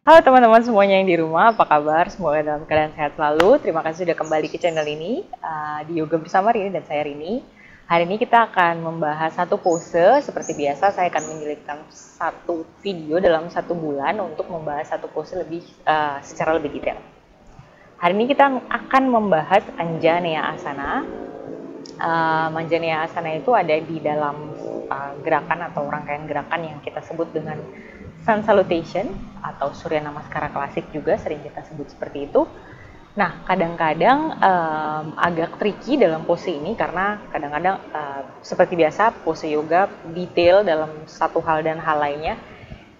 Halo teman-teman semuanya yang di rumah, apa kabar? Semoga dalam keadaan sehat selalu. Terima kasih sudah kembali ke channel ini, di Yoga Bersama Rini dan saya Rini. Hari ini kita akan membahas satu pose. Seperti biasa, saya akan menyelipkan satu video dalam 1 bulan untuk membahas satu pose secara lebih detail. Hari ini kita akan membahas Anjaneya Asana. Anjaneya Asana itu ada di dalam gerakan atau rangkaian gerakan yang kita sebut dengan Sun Salutation atau Surya Namaskara klasik juga sering kita sebut seperti itu. Nah, kadang-kadang agak tricky dalam pose ini karena kadang-kadang seperti biasa pose yoga detail dalam satu hal dan hal lainnya,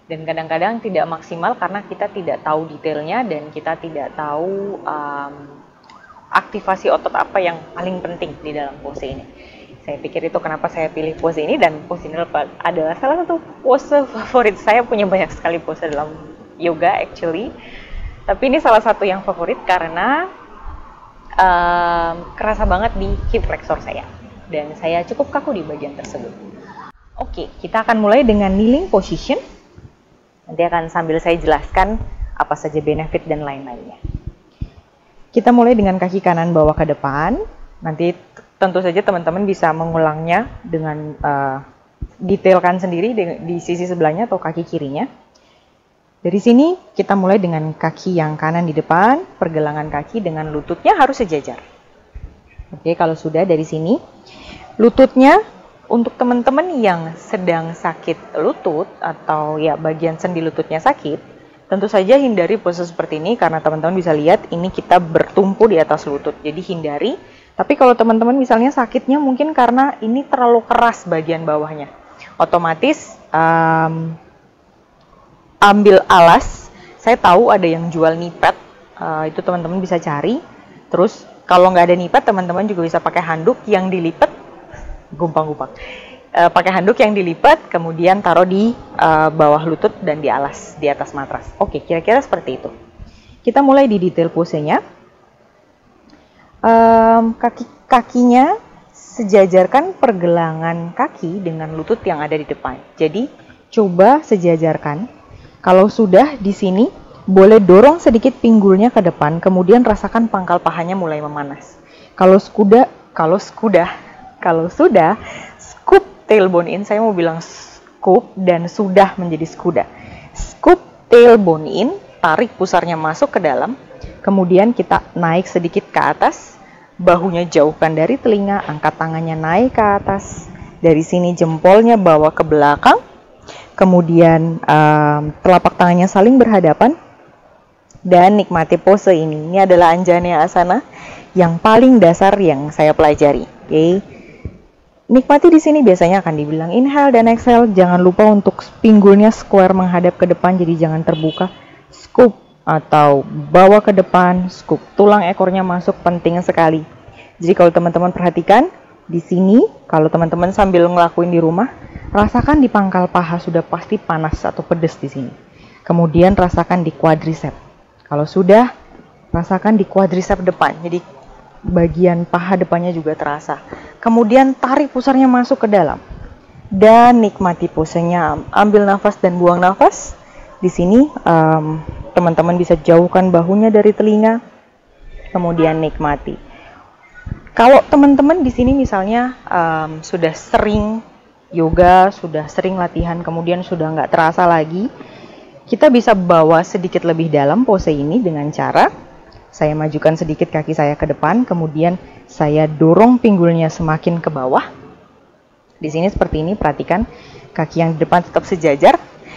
dan kadang-kadang tidak maksimal karena kita tidak tahu detailnya dan kita tidak tahu aktivasi otot apa yang paling penting di dalam pose ini. Saya pikir itu kenapa saya pilih pose ini, dan pose ini adalah salah satu pose favorit saya. Punya banyak sekali pose dalam yoga actually, tapi ini salah satu yang favorit karena kerasa banget di hip flexor saya dan saya cukup kaku di bagian tersebut. Oke, kita akan mulai dengan kneeling position. Nanti akan sambil saya jelaskan apa saja benefit dan lain-lainnya. Kita mulai dengan kaki kanan bawa ke depan. Nanti tentu saja teman-teman bisa mengulangnya dengan detailkan sendiri di sisi sebelahnya atau kaki kirinya. Dari sini kita mulai dengan kaki yang kanan di depan, pergelangan kaki dengan lututnya harus sejajar. Oke, kalau sudah dari sini, lututnya untuk teman-teman yang sedang sakit lutut atau ya bagian sendi lututnya sakit, tentu saja hindari pose seperti ini karena teman-teman bisa lihat ini kita bertumpu di atas lutut. Jadi hindari. Tapi kalau teman-teman misalnya sakitnya mungkin karena ini terlalu keras bagian bawahnya, otomatis ambil alas. Saya tahu ada yang jual knee pad, itu teman-teman bisa cari. Terus kalau nggak ada knee pad, teman-teman juga bisa pakai handuk yang dilipat, pakai handuk yang dilipat, kemudian taruh di bawah lutut dan di alas, di atas matras. Oke, kira-kira seperti itu. Kita mulai di detail posenya. Kakinya sejajarkan pergelangan kaki dengan lutut yang ada di depan. Jadi coba sejajarkan. Kalau sudah di sini, boleh dorong sedikit pinggulnya ke depan, kemudian rasakan pangkal pahanya mulai memanas. Kalau sudah scoop tailbone in, saya mau bilang scoop dan sudah menjadi skuda. Scoop tailbone in, tarik pusarnya masuk ke dalam. Kemudian kita naik sedikit ke atas, bahunya jauhkan dari telinga, angkat tangannya naik ke atas. Dari sini jempolnya bawa ke belakang, kemudian telapak tangannya saling berhadapan, dan nikmati pose ini. Ini adalah Anjaneya Asana yang paling dasar yang saya pelajari. Oke. Nikmati di sini biasanya akan dibilang inhale dan exhale. Jangan lupa untuk pinggulnya square menghadap ke depan, jadi jangan terbuka. Scoop atau bawa ke depan, scoop tulang ekornya masuk, penting sekali. Jadi kalau teman-teman perhatikan di sini, kalau teman-teman sambil ngelakuin di rumah, rasakan di pangkal paha sudah pasti panas atau pedes di sini. Kemudian rasakan di quadricep. Kalau sudah, rasakan di quadricep depan. Jadi bagian paha depannya juga terasa. Kemudian tarik pusarnya masuk ke dalam dan nikmati posenya. Ambil nafas dan buang nafas. Di sini teman-teman bisa jauhkan bahunya dari telinga, kemudian nikmati. Kalau teman-teman di sini misalnya sudah sering yoga, sudah sering latihan, kemudian sudah nggak terasa lagi, kita bisa bawa sedikit lebih dalam pose ini dengan cara saya majukan sedikit kaki saya ke depan, kemudian saya dorong pinggulnya semakin ke bawah. Di sini seperti ini, perhatikan kaki yang di depan tetap sejajar.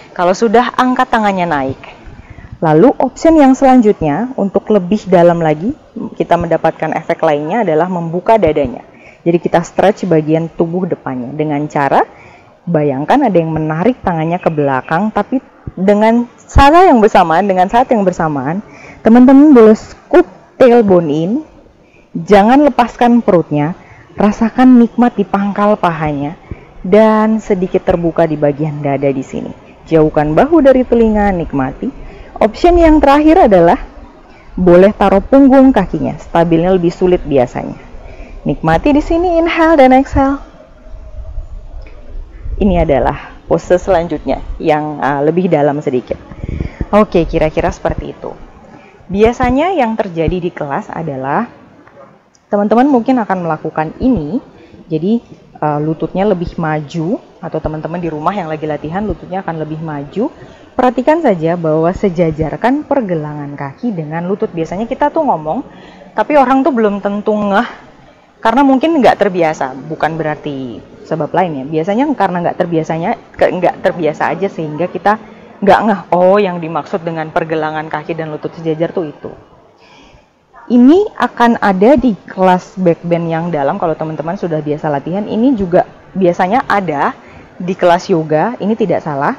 Kalau sudah, angkat tangannya naik. Lalu option yang selanjutnya untuk lebih dalam lagi, kita mendapatkan efek lainnya adalah membuka dadanya. Jadi kita stretch bagian tubuh depannya dengan cara, bayangkan ada yang menarik tangannya ke belakang, tapi dengan saat yang bersamaan, teman-teman boleh scoop tailbone in, jangan lepaskan perutnya, rasakan nikmat di pangkal pahanya, dan sedikit terbuka di bagian dada di sini. Jauhkan bahu dari telinga, nikmati. Option yang terakhir adalah boleh taruh punggung kakinya, stabilnya lebih sulit biasanya. Nikmati di sini, inhale dan exhale. Ini adalah pose selanjutnya yang lebih dalam sedikit. Oke, kira-kira seperti itu. Biasanya yang terjadi di kelas adalah teman-teman mungkin akan melakukan ini, jadi lututnya lebih maju, atau teman-teman di rumah yang lagi latihan lututnya akan lebih maju. Perhatikan saja bahwa sejajarkan pergelangan kaki dengan lutut. Biasanya kita tuh ngomong, tapi orang tuh belum tentu ngeh, karena mungkin nggak terbiasa, bukan berarti sebab lain ya. Biasanya karena nggak terbiasa aja sehingga kita nggak ngeh, oh yang dimaksud dengan pergelangan kaki dan lutut sejajar tuh itu. Ini akan ada di kelas backbend yang dalam. Kalau teman-teman sudah biasa latihan, ini juga biasanya ada di kelas yoga. Ini tidak salah.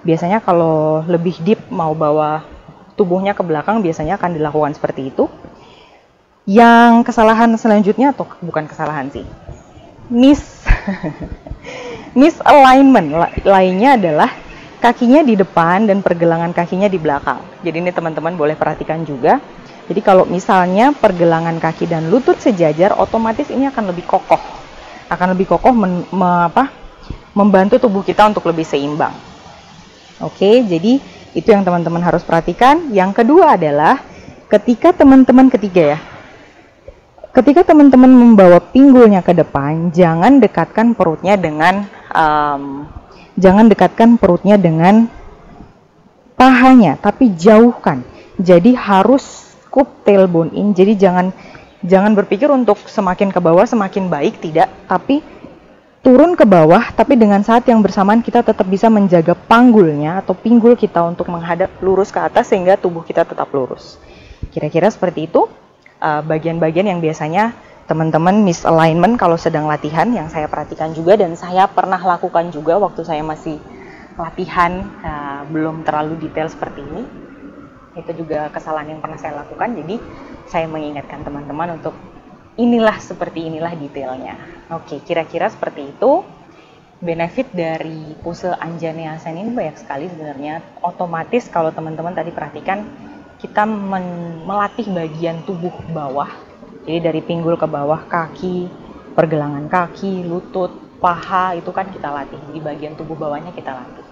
Biasanya kalau lebih deep mau bawa tubuhnya ke belakang, biasanya akan dilakukan seperti itu. Yang kesalahan selanjutnya, atau bukan kesalahan sih, misalignment lainnya adalah kakinya di depan dan pergelangan kakinya di belakang. Jadi ini teman-teman boleh perhatikan juga. Jadi kalau misalnya pergelangan kaki dan lutut sejajar, otomatis ini akan lebih kokoh. Membantu tubuh kita untuk lebih seimbang. Oke, jadi itu yang teman-teman harus perhatikan. Yang kedua adalah ketika teman-teman membawa pinggulnya ke depan, jangan dekatkan perutnya dengan pahanya, tapi jauhkan. Jadi harus scoop tailbone in. Jadi jangan berpikir untuk semakin ke bawah semakin baik, tidak, tapi turun ke bawah, tapi dengan saat yang bersamaan kita tetap bisa menjaga panggulnya atau pinggul kita untuk menghadap lurus ke atas sehingga tubuh kita tetap lurus. Kira-kira seperti itu. Bagian-bagian yang biasanya teman-teman misalignment kalau sedang latihan, yang saya perhatikan juga dan saya pernah lakukan juga waktu saya masih latihan, belum terlalu detail seperti ini. Itu juga kesalahan yang pernah saya lakukan, jadi saya mengingatkan teman-teman untuk seperti inilah detailnya. Oke, kira-kira seperti itu. Benefit dari pose Anjaneyasana ini banyak sekali sebenarnya. Otomatis kalau teman-teman tadi perhatikan, kita melatih bagian tubuh bawah. Jadi dari pinggul ke bawah, kaki, pergelangan kaki, lutut, paha, itu kan kita latih. Di bagian tubuh bawahnya kita latih.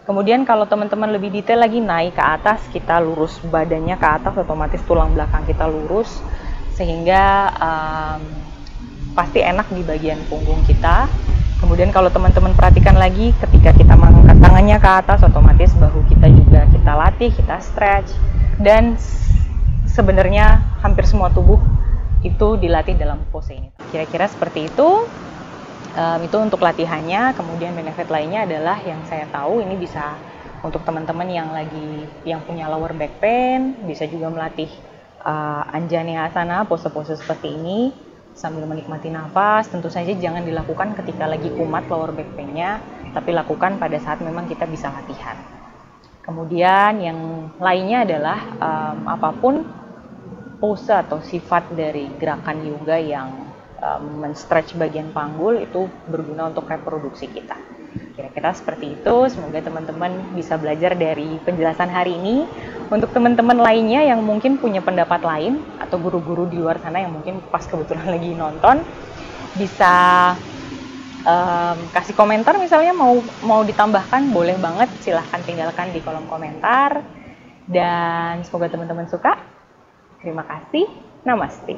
Kemudian kalau teman-teman lebih detail lagi, naik ke atas, kita lurus badannya ke atas, otomatis tulang belakang kita lurus, sehingga pasti enak di bagian punggung kita. Kemudian kalau teman-teman perhatikan lagi, ketika kita mengangkat tangannya ke atas, otomatis bahu kita juga kita latih, kita stretch. Dan sebenarnya hampir semua tubuh itu dilatih dalam pose ini. Kira-kira seperti itu. Itu untuk latihannya. Kemudian benefit lainnya adalah yang saya tahu ini bisa untuk teman-teman yang punya lower back pain, bisa juga melatih Anjaneyasana, pose-pose seperti ini sambil menikmati nafas. Tentu saja jangan dilakukan ketika lagi kumat lower back pain-nya, tapi lakukan pada saat memang kita bisa latihan. Kemudian yang lainnya adalah apapun pose atau sifat dari gerakan yoga yang men-stretch bagian panggul itu berguna untuk reproduksi kita. Kira-kira seperti itu. Semoga teman-teman bisa belajar dari penjelasan hari ini. Untuk teman-teman lainnya yang mungkin punya pendapat lain atau guru-guru di luar sana yang mungkin pas kebetulan lagi nonton, bisa kasih komentar misalnya mau ditambahkan, boleh banget, silahkan tinggalkan di kolom komentar. Dan semoga teman-teman suka. Terima kasih. Namaste.